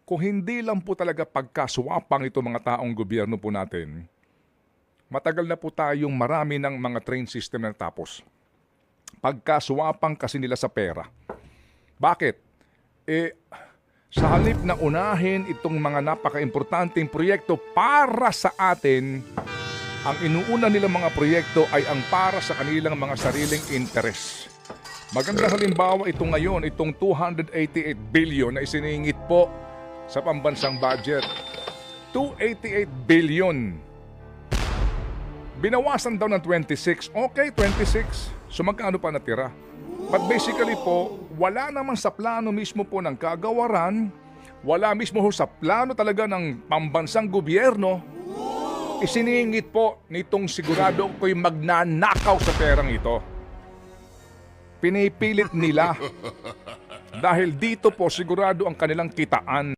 kung hindi lang po talaga pagkaswapang itong mga taong gobyerno po natin, matagal na po tayong marami ng mga train system na natapos. Pagkaswapang kasi nila sa pera. Bakit? Sa halip na unahin itong mga napaka-importanteng proyekto para sa atin, ang inuuna nilang mga proyekto ay ang para sa kanilang mga sariling interes. Magandang halimbawa ito ngayon, itong 288 billion na isiningit po sa pambansang budget. 288 billion. Binawasan daw ng 26. Okay, 26. So magkano pa natira? But basically po, wala naman sa plano mismo po ng kagawaran, wala mismo ho sa plano talaga ng pambansang gobyerno, isiningit po nitong sigurado ko'y magnanakaw sa perang ito. Pinipilit nila dahil dito po sigurado ang kanilang kitaan.